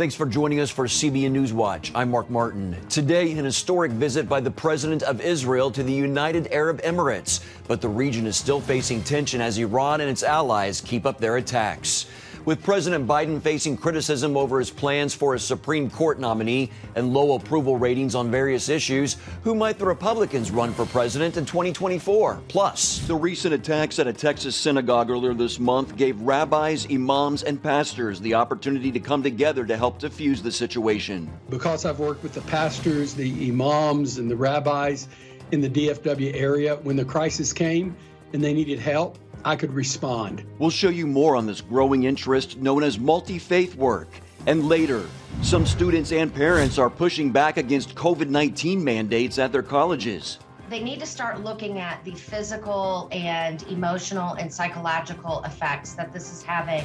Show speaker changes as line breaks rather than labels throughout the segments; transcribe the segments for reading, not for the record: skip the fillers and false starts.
Thanks for joining us for CBN NewsWatch. I'm Mark Martin. Today, an historic visit by the President of Israel to the United Arab Emirates. But the region is still facing tension as Iran and its allies keep up their attacks. With President Biden facing criticism over his plans for a Supreme Court nominee and low approval ratings on various issues, who might the Republicans run for president in 2024? Plus, the recent attacks at a Texas synagogue earlier this month gave rabbis, imams, and pastors the opportunity to come together to help defuse the situation.
Because I've worked with the pastors, the imams, and the rabbis in the DFW area, when the crisis came and they needed help, I could respond.
We'll show you more on this growing interest known as multi-faith work. And later, some students and parents are pushing back against COVID-19 mandates at their colleges.
They need to start looking at the physical and emotional and psychological effects that this is having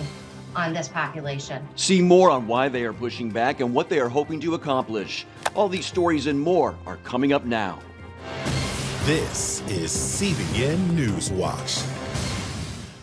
on this population.
See more on why they are pushing back and what they are hoping to accomplish. All these stories and more are coming up now.
This is CBN NewsWatch.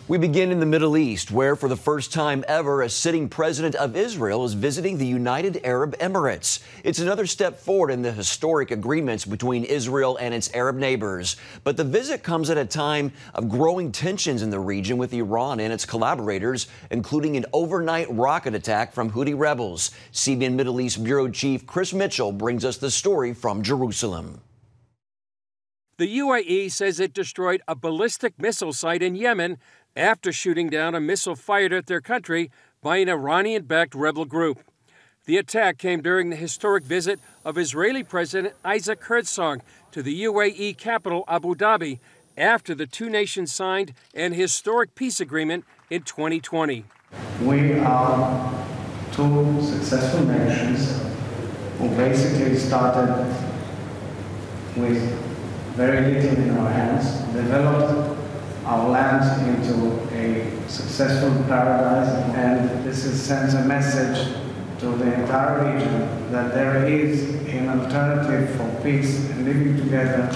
We begin in the Middle East, where for the first time ever, a sitting president of Israel is visiting the United Arab Emirates. It's another step forward in the historic agreements between Israel and its Arab neighbors. But the visit comes at a time of growing tensions in the region with Iran and its collaborators, including an overnight rocket attack from Houthi rebels. CBN Middle East Bureau Chief Chris Mitchell brings us the story from Jerusalem.
The UAE says it destroyed a ballistic missile site in Yemen after shooting down a missile fired at their country by an Iranian-backed rebel group. The attack came during the historic visit of Israeli President Isaac Herzog to the UAE capital Abu Dhabi after the two nations signed an historic peace agreement in 2020.
We are two successful nations who basically started with very little in our hands, developed our land into a successful paradise, and this sends a message to the entire region that there is an alternative for peace and living together,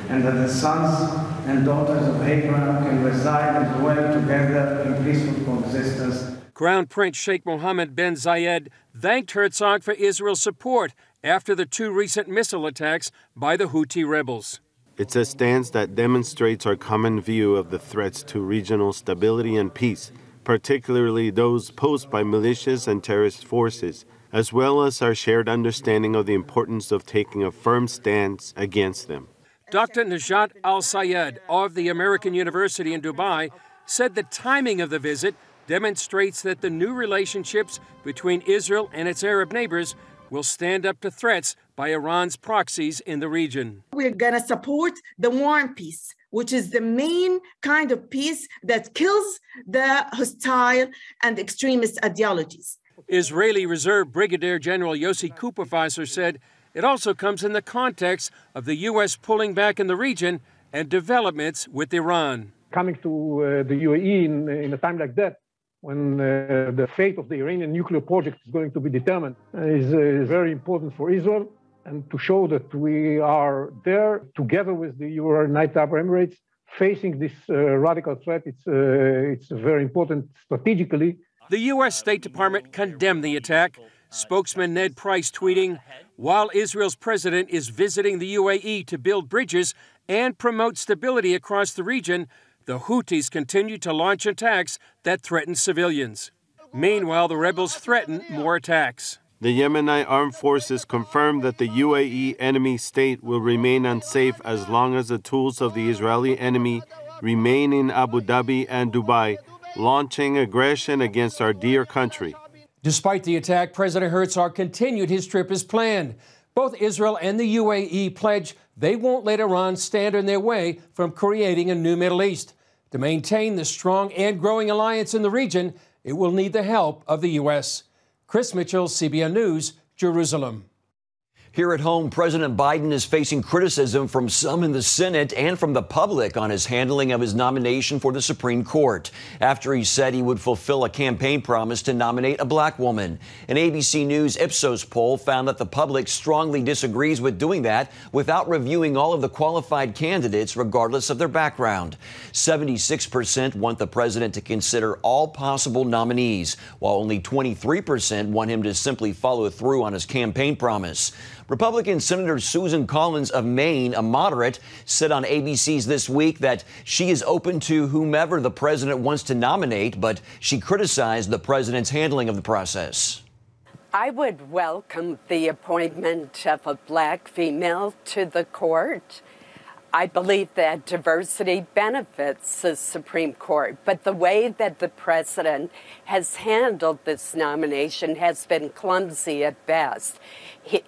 and that the sons and daughters of Abraham can reside and dwell together in peaceful coexistence.
Crown Prince Sheikh Mohammed bin Zayed thanked Herzog for Israel's support after the two recent missile attacks by the Houthi rebels.
It's a stance that demonstrates our common view of the threats to regional stability and peace, particularly those posed by militias and terrorist forces, as well as our shared understanding of the importance of taking a firm stance against them.
Dr. Najat Al-Sayed of the American University in Dubai said the timing of the visit demonstrates that the new relationships between Israel and its Arab neighbors will stand up to threats by Iran's proxies in the region.
We're going to support the warm peace, which is the main kind of peace that kills the hostile and extremist ideologies.
Israeli Reserve Brigadier General Yossi Kupferwasser said it also comes in the context of the U.S. pulling back in the region and developments with Iran.
Coming to the UAE in a time like that, when the fate of the Iranian nuclear project is going to be determined, is very important for Israel, and to show that we are there together with the United Arab Emirates facing this radical threat. It's very important strategically.
The U.S. State Department condemned the attack. Spokesman Ned Price tweeting, while Israel's president is visiting the UAE to build bridges and promote stability across the region, the Houthis continue to launch attacks that threaten civilians. Meanwhile, the rebels threaten more attacks.
The Yemeni armed forces confirmed that the UAE enemy state will remain unsafe as long as the tools of the Israeli enemy remain in Abu Dhabi and Dubai, launching aggression against our dear country.
Despite the attack, President Herzog continued his trip as planned. Both Israel and the UAE pledge they won't let Iran stand in their way from creating a new Middle East. To maintain the strong and growing alliance in the region, it will need the help of the U.S. Chris Mitchell, CBN News, Jerusalem.
Here at home, President Biden is facing criticism from some in the Senate and from the public on his handling of his nomination for the Supreme Court after he said he would fulfill a campaign promise to nominate a black woman. An ABC News-Ipsos poll found that the public strongly disagrees with doing that without reviewing all of the qualified candidates regardless of their background. 76% want the president to consider all possible nominees, while only 23% want him to simply follow through on his campaign promise. Republican Senator Susan Collins of Maine, a moderate, said on ABC's This Week that she is open to whomever the president wants to nominate, but she criticized the president's handling of the process.
I would welcome the appointment of a black female to the court. I believe that diversity benefits the Supreme Court, but the way that the president has handled this nomination has been clumsy at best.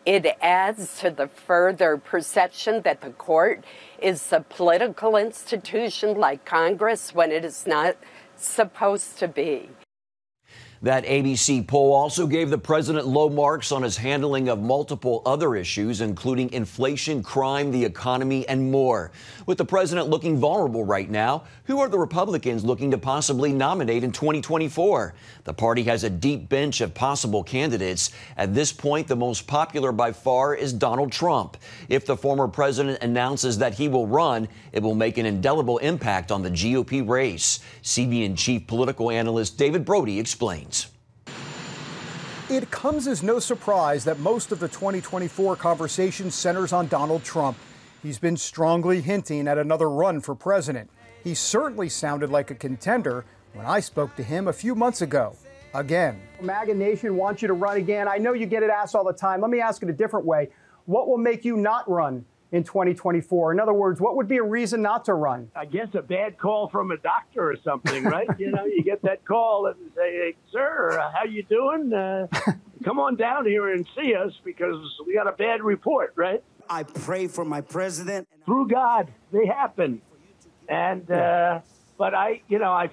It adds to the further perception that the court is a political institution like Congress when it is not supposed to be.
That ABC poll also gave the president low marks on his handling of multiple other issues, including inflation, crime, the economy, and more. With the president looking vulnerable right now, who are the Republicans looking to possibly nominate in 2024? The party has a deep bench of possible candidates. At this point, the most popular by far is Donald Trump. If the former president announces that he will run, it will make an indelible impact on the GOP race. CBN chief political analyst David Brody explains.
It comes as no surprise that most of the 2024 conversation centers on Donald Trump. He's been strongly hinting at another run for president. He certainly sounded like a contender when I spoke to him a few months ago. Again.
MAGA Nation wants you to run again. I know you get it asked all the time. Let me ask it a different way. What will make you not run in 2024? In other words, what would be a reason not to run?
I guess a bad call from a doctor or something, right? You know, you get that call and say, hey, sir, how you doing? Come on down here and see us because we got a bad report, right?
I pray for my president.
Through God, they happen. And, but I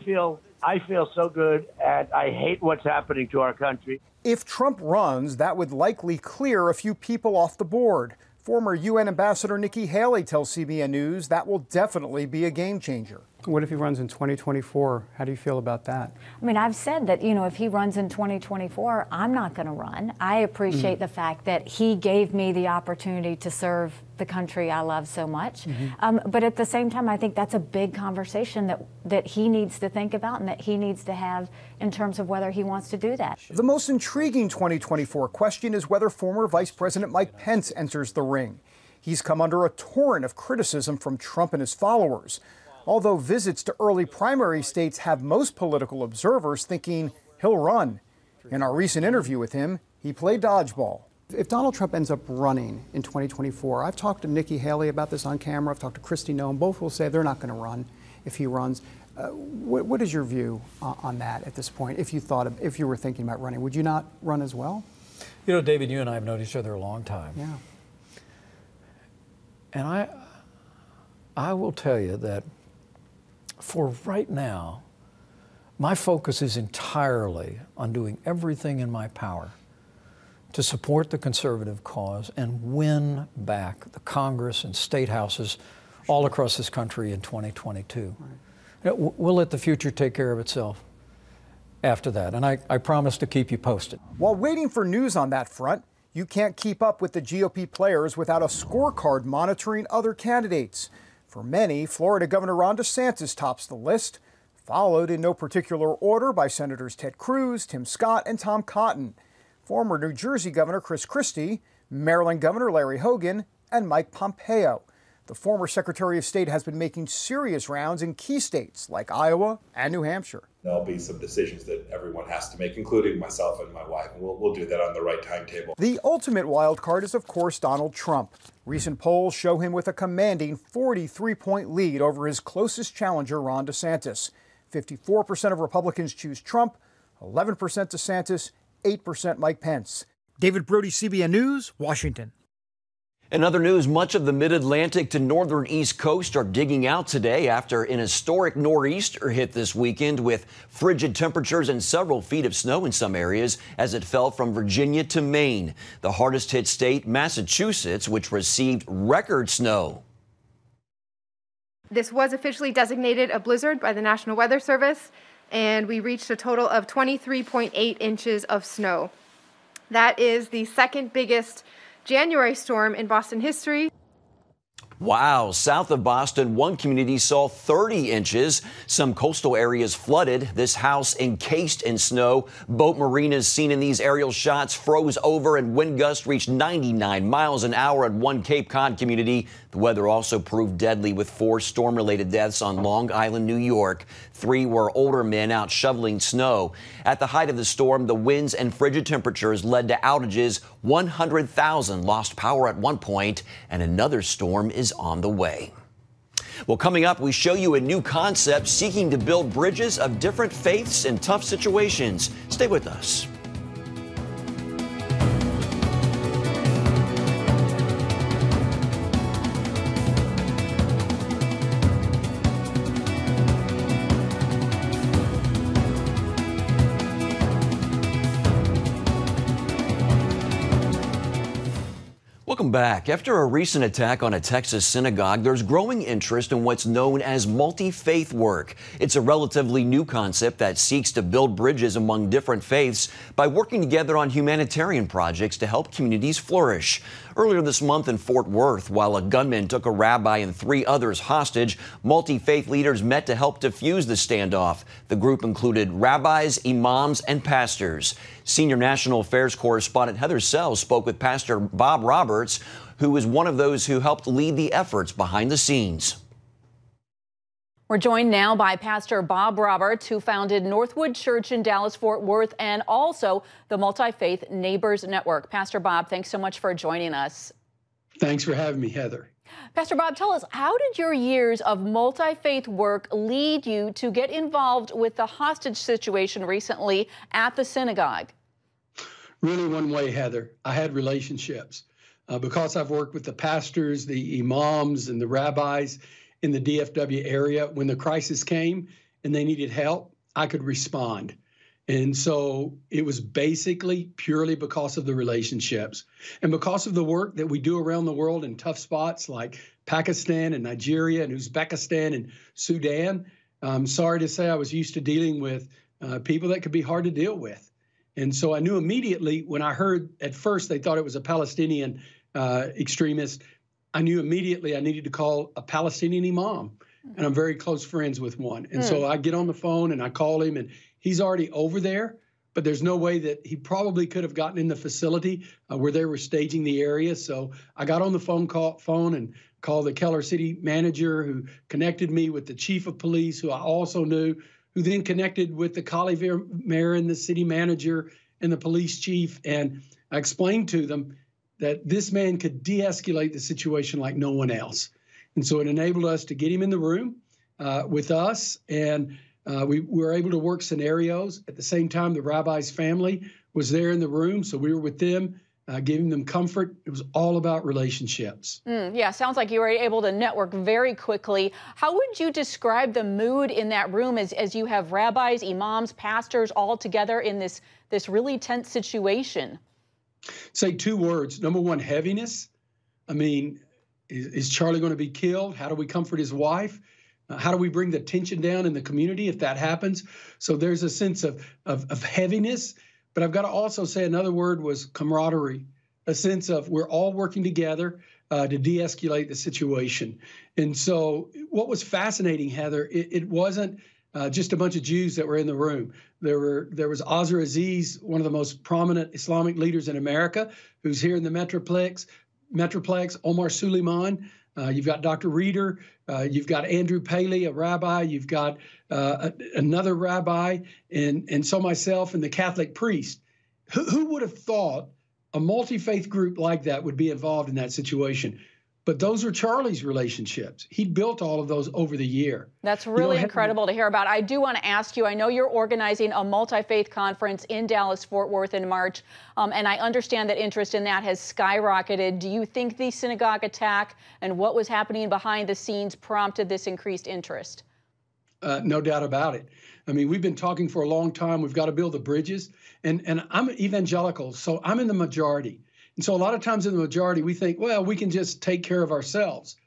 feel so good, and I hate what's happening to our country.
If Trump runs, that would likely clear a few people off the board. Former UN Ambassador Nikki Haley tells CBN News that will definitely be a game changer.
What if he runs in 2024? How do you feel about that?
I mean, I've said that, if he runs in 2024, I'm not going to run. I appreciate the fact that he gave me the opportunity to serve the country I love so much. But at the same time, I think that's a big conversation that he needs to think about and that he needs to have in terms of whether he wants to do that.
The most intriguing 2024 question is whether former Vice President Mike Pence enters the ring. He's come under a torrent of criticism from Trump and his followers. Although visits to early primary states have most political observers thinking he'll run. In our recent interview with him, he played dodgeball.
If Donald Trump ends up running in 2024, I've talked to Nikki Haley about this on camera. I've talked to Kristi Noem. Both will say they're not going to run if he runs. What is your view on that at this point? If you were thinking about running, would you not run as well?
David, you and I have known each other a long time.
Yeah.
And I will tell you that for right now, my focus is entirely on doing everything in my power to support the conservative cause and win back the Congress and state houses all across this country in 2022. Right. We'll let the future take care of itself after that, and I promise to keep you posted.
While waiting for news on that front, you can't keep up with the GOP players without a scorecard monitoring other candidates. For many, Florida Governor Ron DeSantis tops the list, followed in no particular order by Senators Ted Cruz, Tim Scott, and Tom Cotton, former New Jersey Governor Chris Christie, Maryland Governor Larry Hogan, and Mike Pompeo. The former Secretary of State has been making serious rounds in key states like Iowa and New Hampshire.
There'll be some decisions that everyone has to make, including myself and my wife, and we'll do that on the right timetable.
The ultimate wild card is, of course, Donald Trump. Recent polls show him with a commanding 43-point lead over his closest challenger, Ron DeSantis. 54% of Republicans choose Trump, 11% DeSantis, 8% Mike Pence. David Brody, CBN News, Washington.
In other news, much of the mid-Atlantic to northern East Coast are digging out today after an historic nor'easter hit this weekend with frigid temperatures and several feet of snow in some areas as it fell from Virginia to Maine. The hardest hit state, Massachusetts, which received record snow.
This was officially designated a blizzard by the National Weather Service, and we reached a total of 23.8 inches of snow. That is the second biggest January storm in Boston history.
Wow. South of Boston, one community saw 30 inches. Some coastal areas flooded. This house encased in snow. Boat marinas seen in these aerial shots froze over and wind gusts reached 99 miles an hour at one Cape Cod community. The weather also proved deadly with 4 storm-related deaths on Long Island, New York. 3 were older men out shoveling snow. At the height of the storm, the winds and frigid temperatures led to outages. 100,000 lost power at one point, and another storm is on the way. Well, coming up, we show you a new concept seeking to build bridges of different faiths in tough situations. Stay with us. Welcome back. After a recent attack on a Texas synagogue, there's growing interest in what's known as multi-faith work. It's a relatively new concept that seeks to build bridges among different faiths by working together on humanitarian projects to help communities flourish. Earlier this month in Fort Worth, while a gunman took a rabbi and 3 others hostage, multi-faith leaders met to help defuse the standoff. The group included rabbis, imams, and pastors. Senior National Affairs correspondent Heather Sells spoke with Pastor Bob Roberts, who was one of those who helped lead the efforts behind the scenes.
We're joined now by Pastor Bob Roberts, who founded Northwood Church in Dallas-Fort Worth and also the Multi-Faith Neighbors Network. Pastor Bob, thanks so much for joining us.
Thanks for having me, Heather.
Pastor Bob, tell us, how did your years of multi-faith work lead you to get involved with the hostage situation recently at the synagogue?
Really one way, Heather. I had relationships. Because I've worked with the pastors, the imams, and the rabbis in the DFW area, when the crisis came and they needed help, I could respond. And so it was basically purely because of the relationships and because of the work that we do around the world in tough spots like Pakistan and Nigeria and Uzbekistan and Sudan. I'm sorry to say I was used to dealing with people that could be hard to deal with. And so I knew immediately when I heard at first they thought it was a Palestinian extremist, I knew immediately I needed to call a Palestinian imam. And I'm very close friends with one. And so I get on the phone and I call him, and he's already over there, but there's no way that he probably could have gotten in the facility where they were staging the area. So I got on the phone and called the Keller City manager, who connected me with the chief of police, who I also knew, who then connected with the Collier mayor and the city manager and the police chief. And I explained to them that this man could de-escalate the situation like no one else. And so it enabled us to get him in the room with us, and we were able to work scenarios. At the same time, the rabbi's family was there in the room, so we were with them, giving them comfort. It was all about relationships.
Yeah, sounds like you were able to network very quickly. How would you describe the mood in that room as you have rabbis, imams, pastors all together in this really tense situation?
Say 2 words. Number 1, heaviness. I mean, is Charlie going to be killed? How do we comfort his wife? How do we bring the tension down in the community if that happens? So there's a sense of heaviness. But I've got to also say another word was camaraderie, a sense of we're all working together to de-escalate the situation. And so what was fascinating, Heather, it wasn't just a bunch of Jews that were in the room. There was Azar Aziz, one of the most prominent Islamic leaders in America, who's here in the Metroplex, Omar Suleiman. You've got Dr. Reeder. You've got Andrew Paley, a rabbi. You've got another rabbi, and so myself and the Catholic priest. Who would have thought a multi-faith group like that would be involved in that situation? But those are Charlie's relationships. He built all of those over the year.
That's really incredible to hear about. I do want to ask you, I know you're organizing a multi-faith conference in Dallas-Fort Worth in March, and I understand that interest in that has skyrocketed. Do you think the synagogue attack and what was happening behind the scenes prompted this increased interest?
No doubt about it. I mean, we've been talking for a long time. We've got to build the bridges. And I'm evangelical, so I'm in the majority. And so a lot of times in the majority, we think, well, we can just take care of ourselves.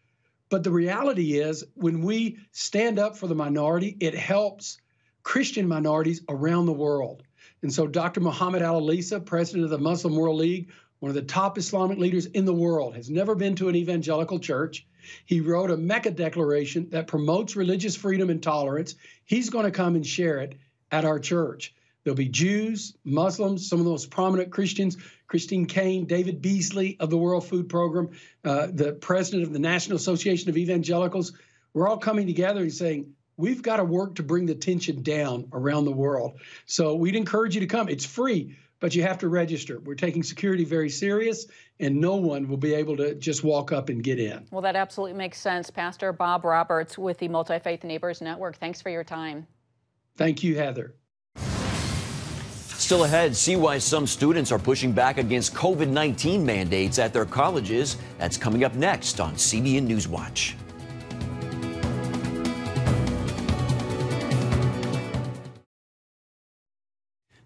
But the reality is, when we stand up for the minority, it helps Christian minorities around the world. And so Dr. Mohammed Al-Alisa, president of the Muslim World League, one of the top Islamic leaders in the world, has never been to an evangelical church. He wrote a Mecca declaration that promotes religious freedom and tolerance. He's going to come and share it at our church. There'll be Jews, Muslims, some of the most prominent Christians, Christine Caine, David Beasley of the World Food Program, the president of the National Association of Evangelicals. We're all coming together and saying, we've got to work to bring the tension down around the world. So we'd encourage you to come. It's free, but you have to register. We're taking security very serious, and no one will be able to just walk up and get in.
Well, that absolutely makes sense. Pastor Bob Roberts with the Multi-Faith Neighbors Network, thanks for your time.
Thank you, Heather.
Still ahead, see why some students are pushing back against COVID-19 mandates at their colleges. That's coming up next on CBN NewsWatch.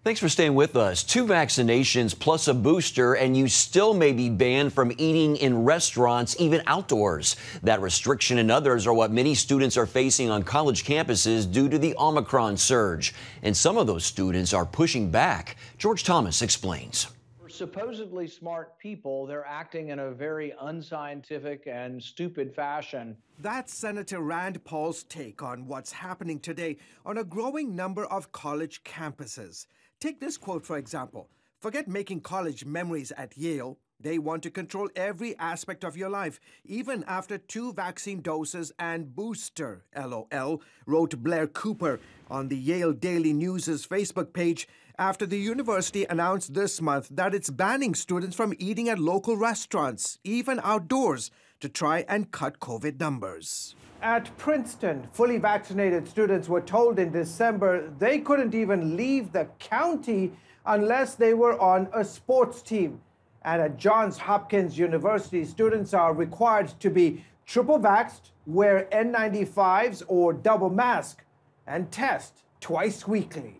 Thanks for staying with us. 2 vaccinations plus a booster, and you still may be banned from eating in restaurants, even outdoors. That restriction and others are what many students are facing on college campuses due to the Omicron surge. And some of those students are pushing back. George Thomas explains.
For supposedly smart people, they're acting in a very unscientific and stupid fashion.
That's Senator Rand Paul's take on what's happening today on a growing number of college campuses. Take this quote, for example. Forget making college memories at Yale. They want to control every aspect of your life, even after 2 vaccine doses and booster, LOL, wrote Blair Cooper on the Yale Daily News' Facebook page after the university announced this month that it's banning students from eating at local restaurants, even outdoors, to try and cut COVID numbers.
At Princeton, fully vaccinated students were told in December they couldn't even leave the county unless they were on a sports team. And at Johns Hopkins University, students are required to be triple vaxxed, wear N95s or double mask, and test twice weekly.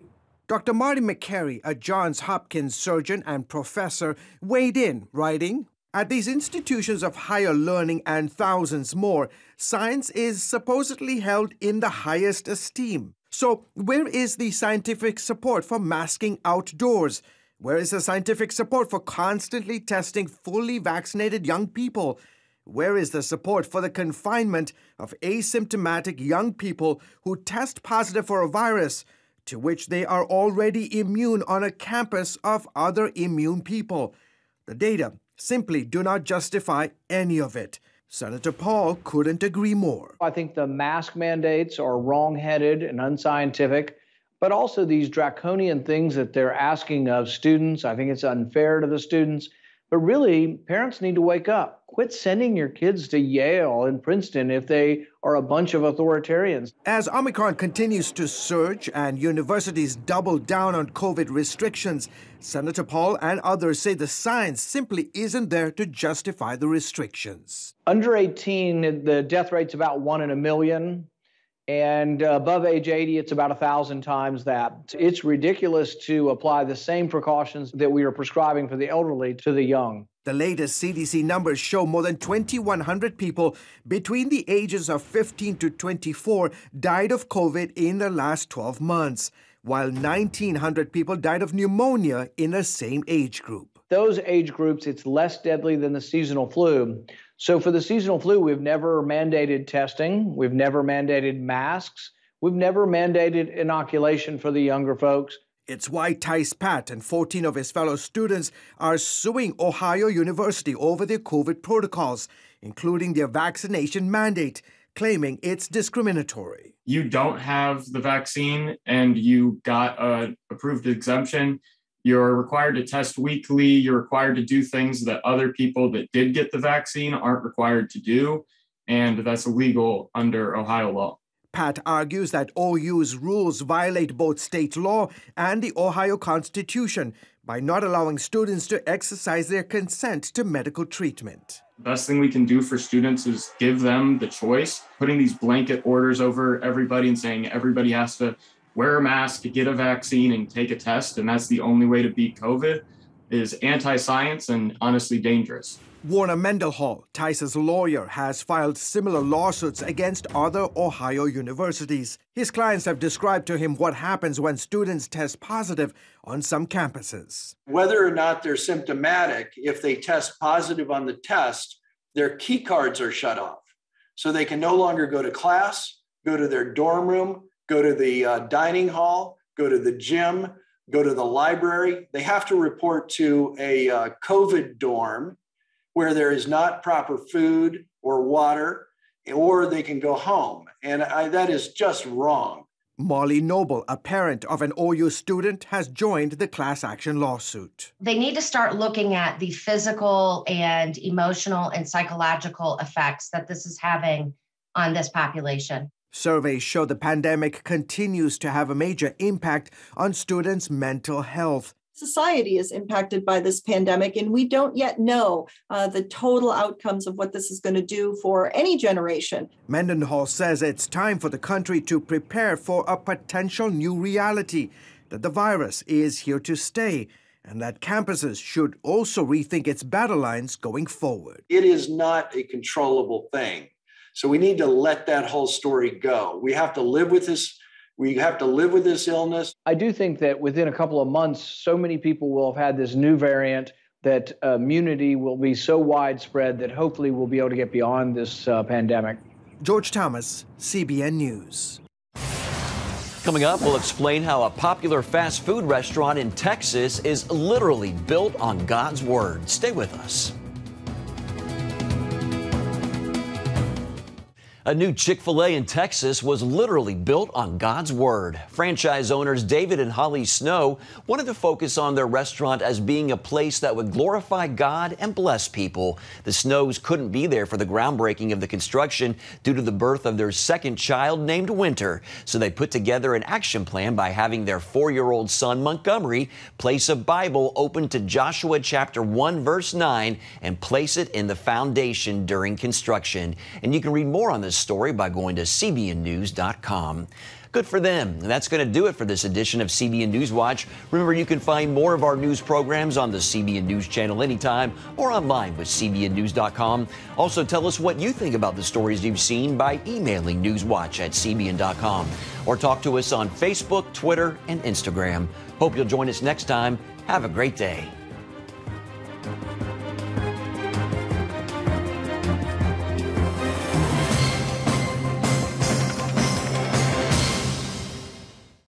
Dr. Marty McCary, a Johns Hopkins surgeon and professor, weighed in, writing, "At these institutions of higher learning and thousands more, science is supposedly held in the highest esteem. So where is the scientific support for masking outdoors? Where is the scientific support for constantly testing fully vaccinated young people? Where is the support for the confinement of asymptomatic young people who test positive for a virus to which they are already immune on a campus of other immune people? The data simply do not justify any of it." Senator Paul couldn't agree more.
I think the mask mandates are wrong-headed and unscientific, but also these draconian things that they're asking of students. I think it's unfair to the students. But really, parents need to wake up. Quit sending your kids to Yale and Princeton if they are a bunch of authoritarians.
As Omicron continues to surge and universities double down on COVID restrictions, Senator Paul and others say the science simply isn't there to justify the restrictions.
Under 18, the death rate's about 1 in a million. And above age 80, it's about 1,000 times that. It's ridiculous to apply the same precautions that we are prescribing for the elderly to the young.
The latest CDC numbers show more than 2,100 people between the ages of 15 to 24 died of COVID in the last 12 months, while 1,900 people died of pneumonia in the same age group.
Those age groups, it's less deadly than the seasonal flu. So for the seasonal flu, we've never mandated testing. We've never mandated masks. We've never mandated inoculation for the younger folks.
It's why Tice Pat and 14 of his fellow students are suing Ohio University over their COVID protocols, including their vaccination mandate, claiming it's discriminatory.
You don't have the vaccine and you got an approved exemption.
You're required to test weekly. You're required to do things that other people that did get the vaccine aren't required to do, and that's illegal under Ohio law.
Pat argues that OU's rules violate both state law and the Ohio Constitution by not allowing students to exercise their consent to medical treatment.
The best thing we can do for students is give them the choice. Putting these blanket orders over everybody and saying everybody has to wear a mask, get a vaccine, and take a test, and that's the only way to beat COVID, is anti-science and honestly dangerous.
Warner Mendenhall, Tice's lawyer, has filed similar lawsuits against other Ohio universities. His clients have described to him what happens when students test positive on some campuses.
Whether or not they're symptomatic, if they test positive on the test, their key cards are shut off. So they can no longer go to class, go to their dorm room, go to the dining hall, go to the gym, go to the library. They have to report to a COVID dorm where there is not proper food or water, or they can go home. And that is just wrong.
Molly Noble, a parent of an OU student, has joined the class action lawsuit.
They need to start looking at the physical and emotional and psychological effects that this is having on this population.
Surveys show the pandemic continues to have a major impact on students' mental health.
Society is impacted by this pandemic, and we don't yet know the total outcomes of what this is going to do for any generation.
Mendenhall says it's time for the country to prepare for a potential new reality, that the virus is here to stay, and that campuses should also rethink its battle lines going forward.
It is not a controllable thing. So we need to let that whole story go. We have to live with this. We have to live with this illness.
I do think that within a couple of months, so many people will have had this new variant that immunity will be so widespread that hopefully we'll be able to get beyond this pandemic.
George Thomas, CBN News.
Coming up, we'll explain how a popular fast food restaurant in Texas is literally built on God's word. Stay with us. A new Chick-fil-A in Texas was literally built on God's word. Franchise owners David and Holley Snow wanted to focus on their restaurant as being a place that would glorify God and bless people. The Snows couldn't be there for the groundbreaking of the construction due to the birth of their second child named Winter. So they put together an action plan by having their 4-year-old son Montgomery place a Bible open to Joshua chapter 1 verse 9 and place it in the foundation during construction. And you can read more on this story by going to CBNnews.com. Good for them. And that's going to do it for this edition of CBN News Watch. Remember, you can find more of our news programs on the CBN News channel anytime or online with CBNnews.com. Also, tell us what you think about the stories you've seen by emailing newswatch@cbn.com or talk to us on Facebook, Twitter, and Instagram. Hope you'll join us next time. Have a great day.